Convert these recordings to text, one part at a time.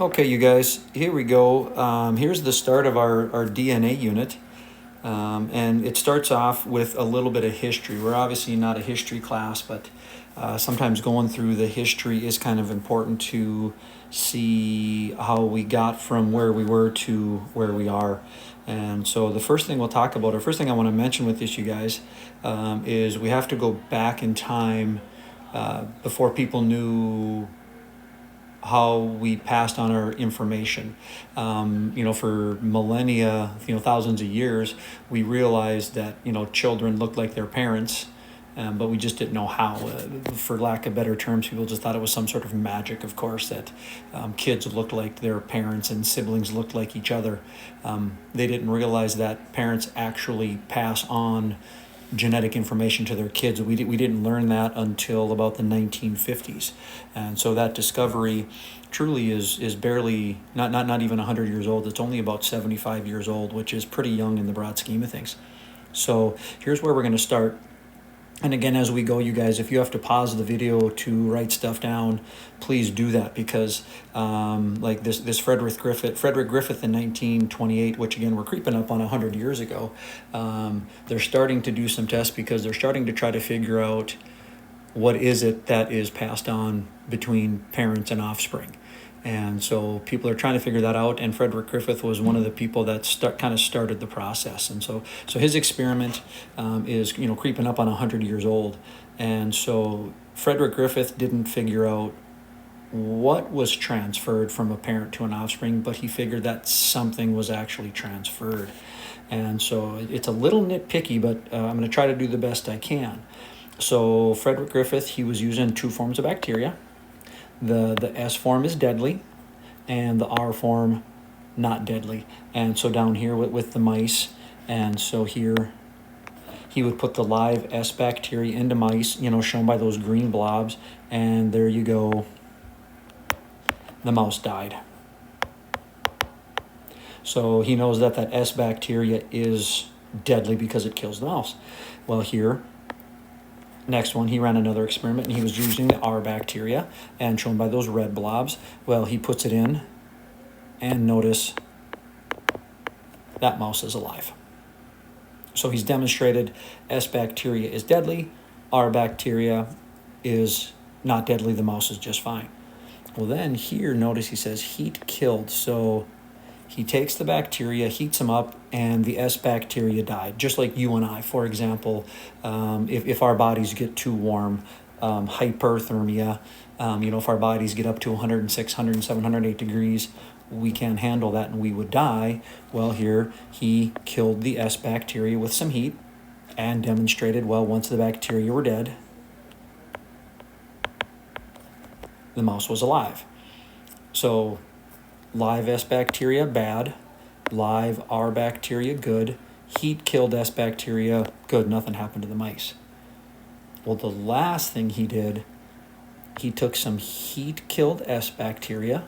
Okay, you guys, here we go. Here's the start of our DNA unit. And it starts off with a little bit of history. We're obviously not a history class, but sometimes going through the history is kind of important to see how we got from where we were to where we are. And so the first thing we'll talk about, or first thing I want to mention with this, you guys, is we have to go back in time before people knew how we passed on our information. For millennia, thousands of years, we realized that, children looked like their parents, but we just didn't know how. For lack of better terms, people just thought it was some sort of magic, of course, that kids looked like their parents and siblings looked like each other. They didn't realize that parents actually pass on genetic information to their kids. We didn't learn that until about the 1950s. And so that discovery truly is barely, not even 100 years old. It's only about 75 years old, which is pretty young in the broad scheme of things. So here's where we're going to start. And again, as we go, you guys, if you have to pause the video to write stuff down, please do that, because like this Frederick Griffith in 1928, which again, we're creeping up on 100 years ago, they're starting to do some tests because they're starting to try to figure out what is it that is passed on between parents and offspring. And so people are trying to figure that out, and Frederick Griffith was one of the people that kind of started the process. And so his experiment is creeping up on 100 years old. And so Frederick Griffith didn't figure out what was transferred from a parent to an offspring, but he figured that something was actually transferred. And so it's a little nitpicky, but I'm going to try to do the best I can. So Frederick Griffith, he was using two forms of bacteria. The S form is deadly, and the R form not deadly. And so down here with the mice, and so here he would put the live S bacteria into mice, shown by those green blobs, and there you go, the mouse died. So he knows that S bacteria is deadly because it kills the mouse. Well, here, next one, he ran another experiment, and he was using the R bacteria, and shown by those red blobs. Well, he puts it in, and notice that mouse is alive. So he's demonstrated S bacteria is deadly, R bacteria is not deadly, the mouse is just fine. Well, then here, notice he says heat killed. So he takes the bacteria, heats them up, and the S bacteria died. Just like you and I, for example, if our bodies get too warm, hyperthermia, if our bodies get up to 106, 107, 108 degrees, we can't handle that and we would die. Well, here he killed the S bacteria with some heat and demonstrated, well, once the bacteria were dead, the mouse was alive. So live S bacteria, bad. Live R bacteria, good. Heat killed S bacteria, good. Nothing happened to the mice. Well, the last thing he did, he took some heat killed S bacteria.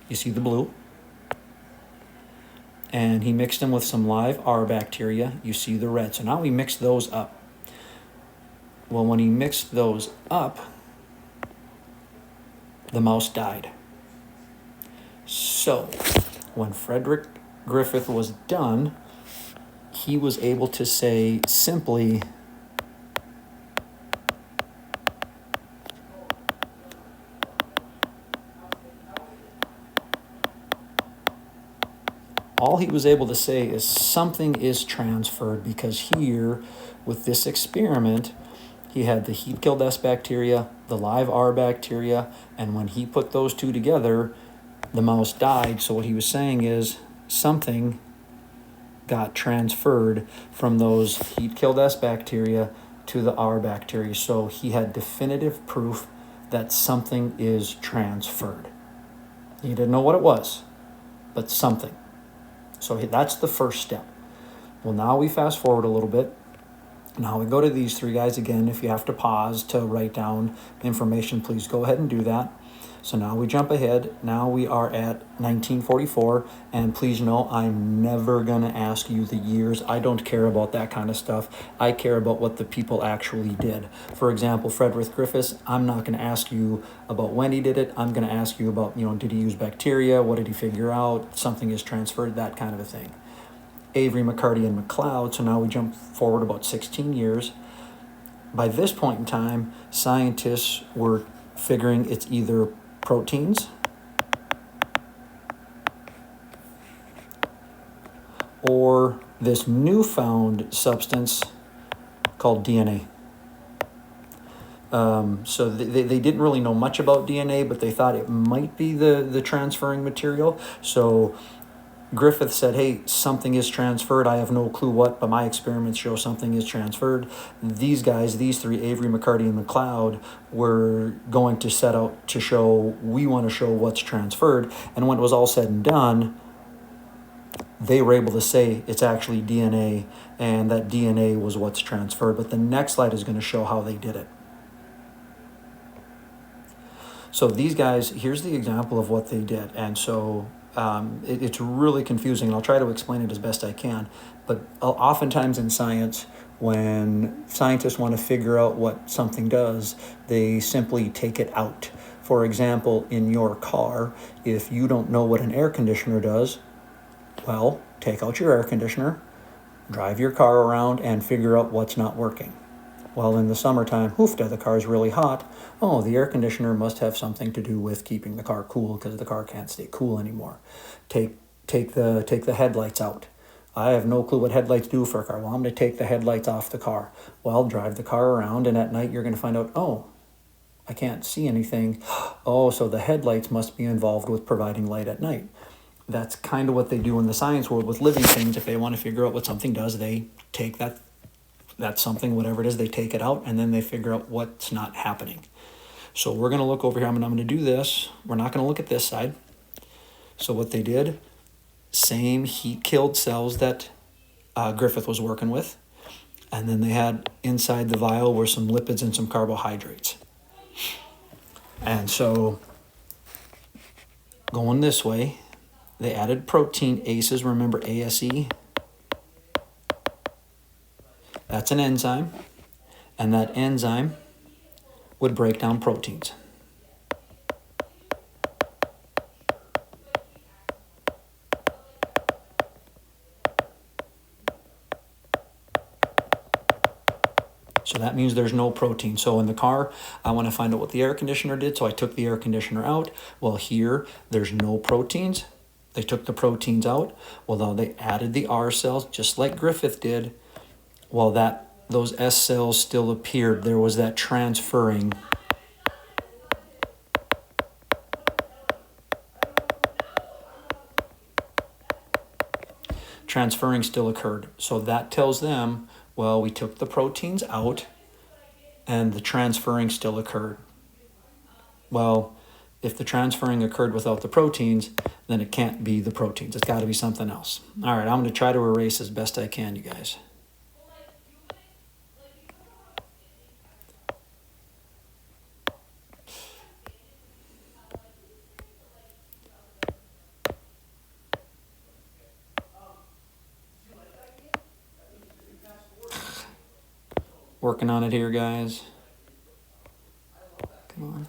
You see the blue. And he mixed them with some live R bacteria. You see the red. So now we mix those up. Well, when he mixed those up, the mouse died. So when Frederick Griffith was done, he was able to say simply, all he was able to say is something is transferred, because here with this experiment, he had the heat-killed S bacteria, the live R bacteria, and when he put those two together, the mouse died. So what he was saying is something got transferred from those heat-killed S bacteria to the R bacteria. So he had definitive proof that something is transferred. He didn't know what it was, but something. So that's the first step. Well, now we fast forward a little bit. Now we go to these three guys again. If you have to pause to write down information, please go ahead and do that. So now we jump ahead. Now we are at 1944, and please know I'm never going to ask you the years. I don't care about that kind of stuff. I care about what the people actually did. For example, Frederick Griffiths, I'm not going to ask you about when he did it. I'm going to ask you about, did he use bacteria? What did he figure out? Something is transferred, that kind of a thing. Avery, McCarty, and McLeod, so now we jump forward about 16 years. By this point in time, scientists were figuring it's either proteins or this newfound substance called DNA. So they didn't really know much about DNA, but they thought it might be the transferring material. So Griffith said, hey, something is transferred. I have no clue what, but my experiments show something is transferred. These guys, these three, Avery, McCarty, and McLeod, were going to set out to show, we want to show what's transferred. And when it was all said and done, they were able to say it's actually DNA, and that DNA was what's transferred. But the next slide is going to show how they did it. So these guys, here's the example of what they did. And so it's really confusing, and I'll try to explain it as best I can. But oftentimes in science, when scientists want to figure out what something does, they simply take it out. For example, in your car, if you don't know what an air conditioner does, well, take out your air conditioner, drive your car around, and figure out what's not working. Well, in the summertime, hoofda, the car's really hot. Oh, the air conditioner must have something to do with keeping the car cool because the car can't stay cool anymore. Take the headlights out. I have no clue what headlights do for a car. Well, I'm going to take the headlights off the car. Well, drive the car around, and at night you're going to find out, oh, I can't see anything. Oh, so the headlights must be involved with providing light at night. That's kind of what they do in the science world with living things. If they want to figure out what something does, they take that something, whatever it is, they take it out, and then they figure out what's not happening. So we're going to look over here. I'm going to do this. We're not going to look at this side. So what they did, same heat-killed cells that Griffith was working with. And then they had inside the vial were some lipids and some carbohydrates. And so going this way, they added protein ACEs. Remember ASE? That's an enzyme, and that enzyme would break down proteins. So that means there's no protein. So in the car, I want to find out what the air conditioner did, so I took the air conditioner out. Well, here, there's no proteins. They took the proteins out. Well, now they added the R cells, just like Griffith did. Well, those S cells still appeared. There was that transferring. Transferring still occurred. So that tells them, well, we took the proteins out and the transferring still occurred. Well, if the transferring occurred without the proteins, then it can't be the proteins. It's got to be something else. All right, I'm going to try to erase as best I can, you guys. Working on it here, guys. Come on.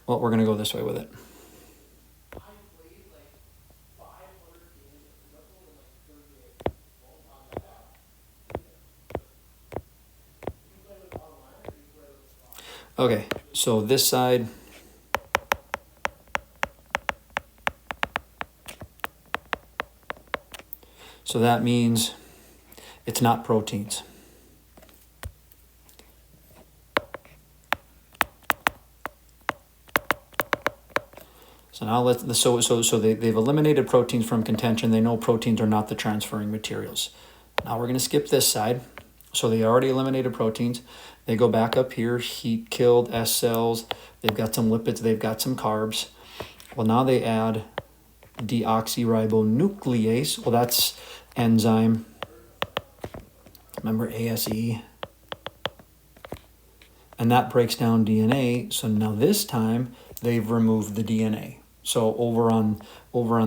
Well, we're going to go this way with it. Okay, so this side. So that means it's not proteins. So now they've eliminated proteins from contention. They know proteins are not the transferring materials. Now we're going to skip this side. So they already eliminated proteins. They go back up here, heat-killed S cells. They've got some lipids. They've got some carbs. Well, now they add deoxyribonuclease. Well, that's enzyme. Remember ASE. and that breaks down DNA. So now this time they've removed the DNA. So over on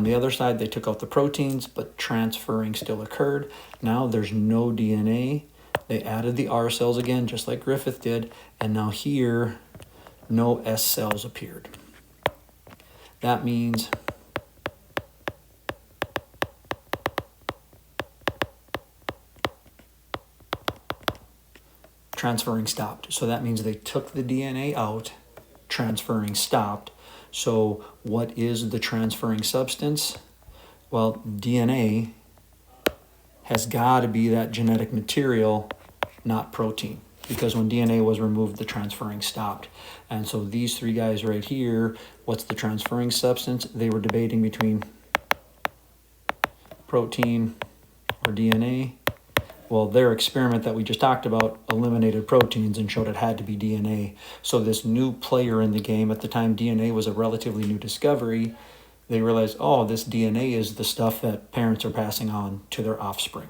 the other side, they took out the proteins, but transferring still occurred. Now there's no DNA. They added the R cells again, just like Griffith did, and now here, no S cells appeared. That means transferring stopped. So that means they took the DNA out, transferring stopped. So what is the transferring substance? Well, DNA has got to be that genetic material, not protein, because when DNA was removed, the transferring stopped. And so these three guys right here, what's the transferring substance? They were debating between protein or DNA. Well, their experiment that we just talked about eliminated proteins and showed it had to be DNA. So this new player in the game, at the time DNA was a relatively new discovery, they realized, oh, this DNA is the stuff that parents are passing on to their offspring.